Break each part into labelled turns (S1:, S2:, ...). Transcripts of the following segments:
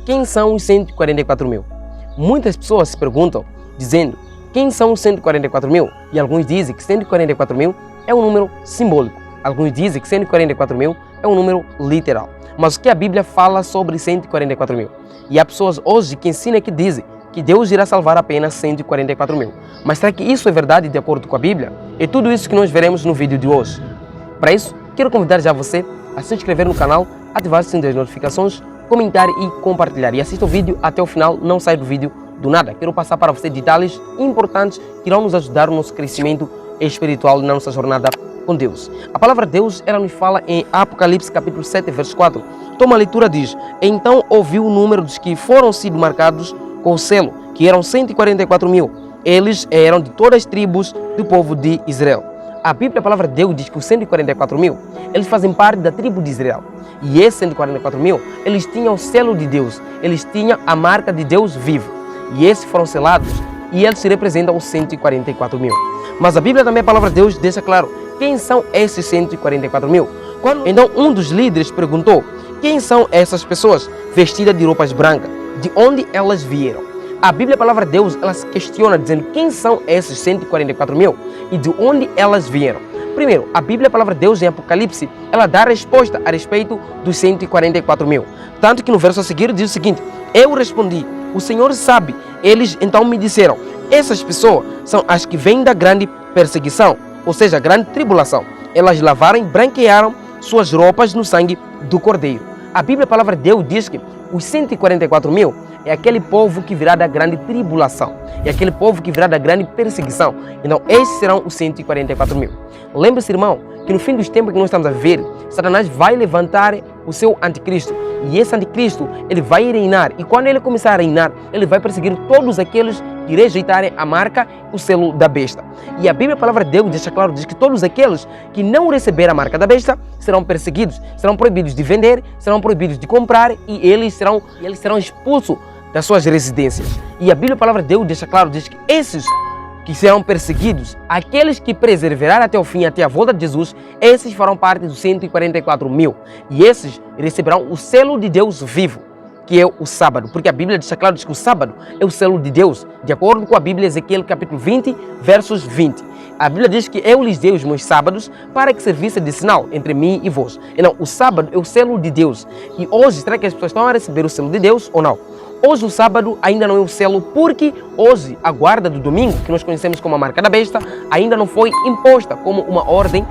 S1: quem são os 144 mil? Muitas pessoas se perguntam, dizendo, quem são os 144 mil? E alguns dizem que 144 mil é um número simbólico. Alguns dizem que 144 mil é um número literal. Mas o que a Bíblia fala sobre 144 mil? E há pessoas hoje que ensinam que dizem que Deus irá salvar apenas 144 mil. Mas será que isso é verdade de acordo com a Bíblia? É tudo isso que nós veremos no vídeo de hoje. Para isso, quero convidar já você a se inscrever no canal, ativar o sininho das notificações, comentar e compartilhar. E assista o vídeo até o final, não saia do vídeo do nada. Quero passar para você detalhes importantes que irão nos ajudar no nosso crescimento espiritual na nossa jornada com Deus. A palavra de Deus, ela nos fala em Apocalipse capítulo 7, verso 4. Toma a leitura, diz: então ouviu o número dos que foram sido marcados com o selo, que eram 144 mil. Eles eram de todas as tribos do povo de Israel. A Bíblia, a palavra de Deus, diz que os 144 mil, eles fazem parte da tribo de Israel. E esses 144 mil, eles tinham o selo de Deus, eles tinham a marca de Deus vivo. E esses foram selados e eles se representam os 144 mil. Mas a Bíblia também, a palavra de Deus, deixa claro quem são esses 144 mil. Então um dos líderes perguntou, quem são essas pessoas vestidas de roupas brancas? De onde elas vieram? A Bíblia, a palavra de Deus, ela se questiona dizendo quem são esses 144 mil e de onde elas vieram. Primeiro, a Bíblia, a palavra de Deus, em Apocalipse, ela dá a resposta a respeito dos 144 mil. Tanto que no verso a seguir diz o seguinte: eu respondi, o Senhor sabe. Eles então me disseram, essas pessoas são as que vêm da grande perseguição, ou seja, a grande tribulação. Elas lavaram e branquearam suas roupas no sangue do Cordeiro. A Bíblia, a palavra de Deus, diz que os 144 mil é aquele povo que virá da grande tribulação. É aquele povo que virá da grande perseguição. Então, esses serão os 144 mil. Lembre-se, irmão, que no fim dos tempos que nós estamos a viver, Satanás vai levantar o seu anticristo. E esse anticristo, ele vai reinar. E quando ele começar a reinar, ele vai perseguir todos aqueles que rejeitarem a marca, o selo da besta. E a Bíblia, a palavra de Deus, deixa claro, diz que todos aqueles que não receberem a marca da besta serão perseguidos, serão proibidos de vender, serão proibidos de comprar e eles serão expulsos das suas residências. E a Bíblia, a palavra de Deus, deixa claro, diz que esses que serão perseguidos, aqueles que perseverarem até o fim, até a volta de Jesus, esses farão parte dos 144 mil. E esses receberão o selo de Deus vivo, que é o sábado. Porque a Bíblia deixa claro que o sábado é o selo de Deus, de acordo com a Bíblia, Ezequiel capítulo 20, versos 20. A Bíblia diz que eu lhes dei os meus sábados para que servisse de sinal entre mim e vós. Então, o sábado é o selo de Deus. E hoje, será que as pessoas estão a receber o selo de Deus ou não? Hoje o sábado ainda não é o selo, porque hoje a guarda do domingo, que nós conhecemos como a marca da besta, ainda não foi imposta como uma ordem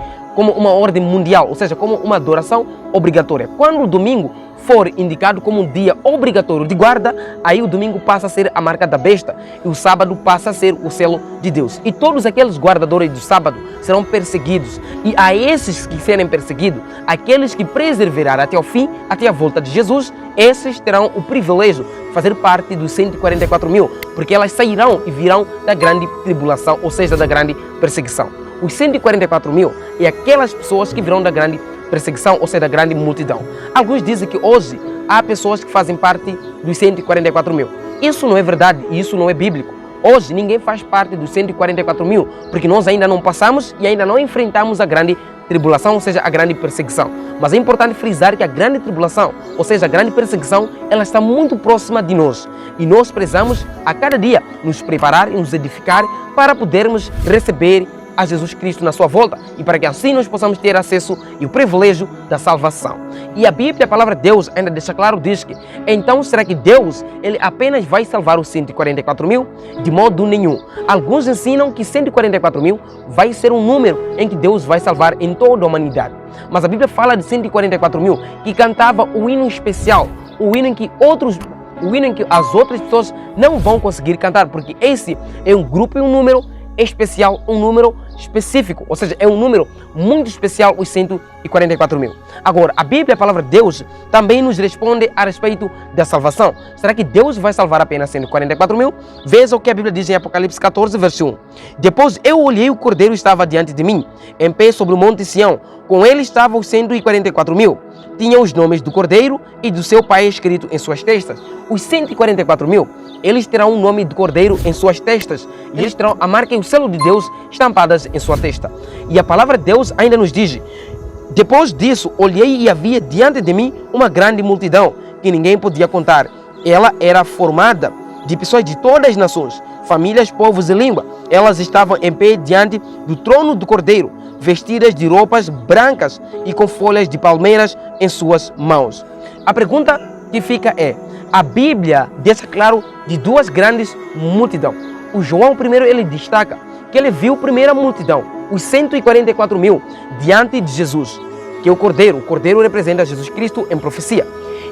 S1: mundial, ou seja, como uma adoração obrigatória. Quando o domingo for indicado como um dia obrigatório de guarda, aí o domingo passa a ser a marca da besta e o sábado passa a ser o selo de Deus. E todos aqueles guardadores do sábado serão perseguidos. E a esses que serem perseguidos, aqueles que perseverarem até o fim, até a volta de Jesus, esses terão o privilégio de fazer parte dos 144 mil, porque elas sairão e virão da grande tribulação, ou seja, da grande perseguição. Os 144 mil é aquelas pessoas que virão da grande perseguição, ou seja, da grande multidão. Alguns dizem que hoje há pessoas que fazem parte dos 144 mil. Isso não é verdade e isso não é bíblico. Hoje ninguém faz parte dos 144 mil, porque nós ainda não passamos e ainda não enfrentamos a grande tribulação, ou seja, a grande perseguição. Mas é importante frisar que a grande tribulação, ou seja, a grande perseguição, ela está muito próxima de nós. E nós precisamos a cada dia nos preparar e nos edificar para podermos receber a Jesus Cristo na sua volta e para que assim nós possamos ter acesso e o privilégio da salvação. E a Bíblia, a palavra de Deus, ainda deixa claro, diz que então será que Deus ele apenas vai salvar os 144 mil? De modo nenhum. Alguns ensinam que 144 mil vai ser um número em que Deus vai salvar em toda a humanidade. Mas a Bíblia fala de 144 mil que cantava o hino especial, o hino em que as outras pessoas não vão conseguir cantar, porque esse é um grupo e um número especial, um número específico, ou seja, é um número muito especial, os 144 mil. Agora, a Bíblia, a palavra de Deus, também nos responde a respeito da salvação. Será que Deus vai salvar apenas 144 mil? Veja o que a Bíblia diz em Apocalipse 14, verso 1. Depois eu olhei, o Cordeiro estava diante de mim, em pé sobre o monte Sião. Com ele estavam os 144 mil. Tinham os nomes do Cordeiro e do seu Pai escrito em suas testas. Os 144 mil, eles terão o nome do Cordeiro em suas testas. E eles terão a marca e o selo de Deus estampadas em sua testa. E a palavra de Deus ainda nos diz: depois disso, olhei e havia diante de mim uma grande multidão que ninguém podia contar. ela era formada de pessoas de todas as nações, famílias, povos e língua. Elas estavam em pé diante do trono do Cordeiro, vestidas de roupas brancas e com folhas de palmeiras em suas mãos. A pergunta que fica é: a Bíblia deixa claro de duas grandes multidões. O João primeiro ele destaca que ele viu a primeira multidão, os 144 mil, diante de Jesus, que é o Cordeiro. O Cordeiro representa Jesus Cristo em profecia.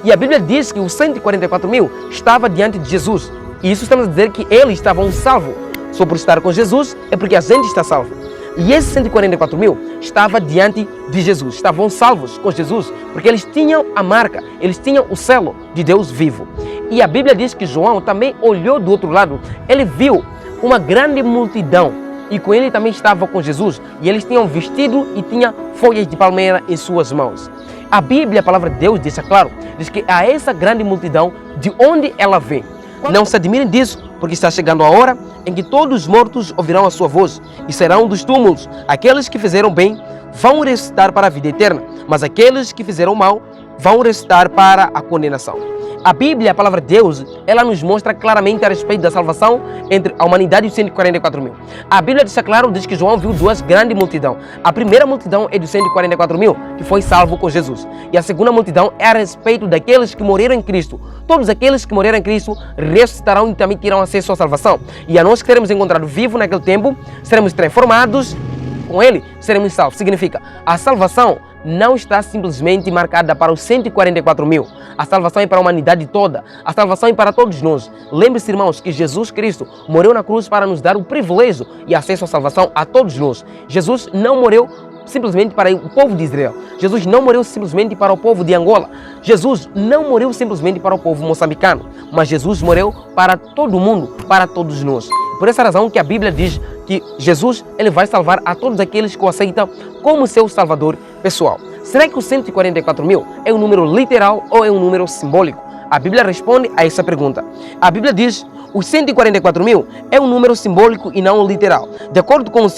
S1: E a Bíblia diz que os 144 mil estavam diante de Jesus. E isso estamos a dizer que eles estavam salvos. Só por estar com Jesus é porque a gente está salvo. E esses 144 mil estavam diante de Jesus, estavam salvos com Jesus, porque eles tinham a marca, eles tinham o selo de Deus vivo. E a Bíblia diz que João também olhou do outro lado, ele viu uma grande multidão, e com ele também estava com Jesus, e eles tinham vestido e tinham folhas de palmeira em suas mãos. A Bíblia, a palavra de Deus, deixa claro, diz que a essa grande multidão, de onde ela vem. Não se admirem disso, porque está chegando a hora em que todos os mortos ouvirão a sua voz e serão dos túmulos. Aqueles que fizeram bem vão ressuscitar para a vida eterna, mas aqueles que fizeram mal vão ressuscitar para a condenação. A Bíblia, a palavra de Deus, ela nos mostra claramente a respeito da salvação entre a humanidade e os 144 mil. A Bíblia deixa claro, diz que João viu duas grandes multidões. A primeira multidão é dos 144 mil, que foi salvo com Jesus. E a segunda multidão é a respeito daqueles que morreram em Cristo. Todos aqueles que morreram em Cristo ressuscitarão e também terão acesso à salvação. E a nós que teremos encontrado vivo naquele tempo, seremos transformados com Ele, seremos salvos. Significa, a salvação não está simplesmente marcada para os 144 mil. A salvação é para a humanidade toda. A salvação é para todos nós. Lembre-se, irmãos, que Jesus Cristo morreu na cruz para nos dar o privilégio e acesso à salvação a todos nós. Jesus não morreu simplesmente para o povo de Israel. Jesus não morreu simplesmente para o povo de Angola. Jesus não morreu simplesmente para o povo moçambicano. Mas Jesus morreu para todo mundo, para todos nós. Por essa razão que a Bíblia diz que Jesus ele vai salvar a todos aqueles que o aceitam como seu salvador pessoal. Será que os 144 mil é um número literal ou é um número simbólico? A Bíblia responde a essa pergunta. A Bíblia diz os 144 mil é um número simbólico e não literal. De acordo com 1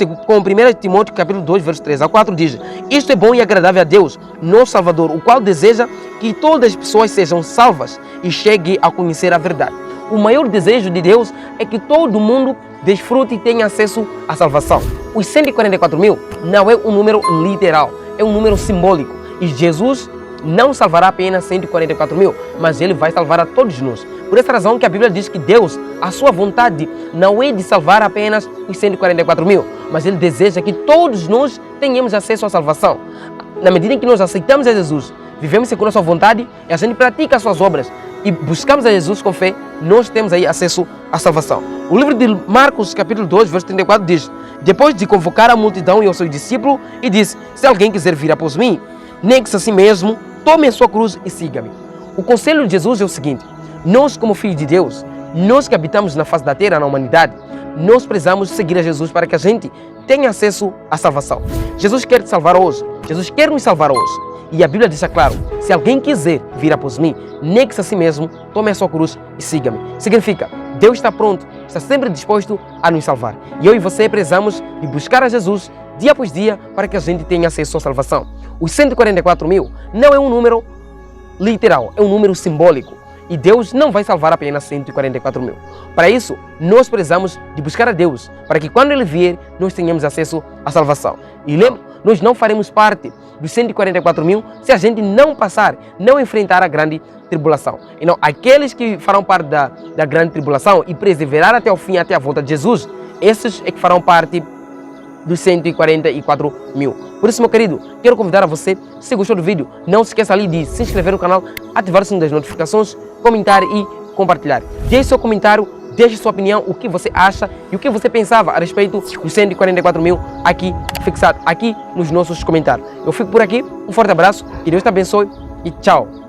S1: Timóteo capítulo 2, versos 3 a 4, diz: isto é bom e agradável a Deus, nosso Salvador, o qual deseja que todas as pessoas sejam salvas e cheguem a conhecer a verdade. O maior desejo de Deus é que todo mundo desfrute e tenha acesso à salvação. Os 144 mil não é um número literal, é um número simbólico. E Jesus não salvará apenas 144 mil, mas Ele vai salvar a todos nós. Por essa razão que a Bíblia diz que Deus, a sua vontade não é de salvar apenas os 144 mil, mas Ele deseja que todos nós tenhamos acesso à salvação. Na medida em que nós aceitamos a Jesus, vivemos segundo a sua vontade e a gente pratica as suas obras e buscamos a Jesus com fé, nós temos aí acesso à salvação. O livro de Marcos, capítulo 2, verso 34 diz: depois de convocar a multidão e aos seus discípulos, e disse: se alguém quiser vir após mim, negue-se a si mesmo, tome a sua cruz e siga-me. O conselho de Jesus é o seguinte: nós como filhos de Deus, nós que habitamos na face da terra, na humanidade, nós precisamos seguir a Jesus para que a gente tenha acesso à salvação. Jesus quer te salvar hoje, Jesus quer nos salvar hoje. E a Bíblia deixa claro: se alguém quiser vir após mim, negue-se a si mesmo, tome a sua cruz e siga-me. Significa, Deus está pronto, está sempre disposto a nos salvar. E eu e você precisamos de buscar a Jesus dia após dia para que a gente tenha acesso à salvação. Os 144 mil não é um número literal, é um número simbólico. E Deus não vai salvar apenas 144 mil. Para isso, nós precisamos de buscar a Deus, para que quando Ele vier, nós tenhamos acesso à salvação. E lembra, nós não faremos parte dos 144 mil se a gente não passar, não enfrentar a grande tribulação. E não, aqueles que farão parte da grande tribulação e perseverar até o fim, até a volta de Jesus, esses é que farão parte dos 144 mil. Por isso, meu querido, quero convidar a você, se gostou do vídeo, não se esqueça ali de se inscrever no canal, ativar o sininho das notificações, comentar e compartilhar. Deixe seu comentário, deixe sua opinião, o que você acha e o que você pensava a respeito dos 144 mil aqui fixado, aqui nos nossos comentários. Eu fico por aqui, um forte abraço, que Deus te abençoe e tchau!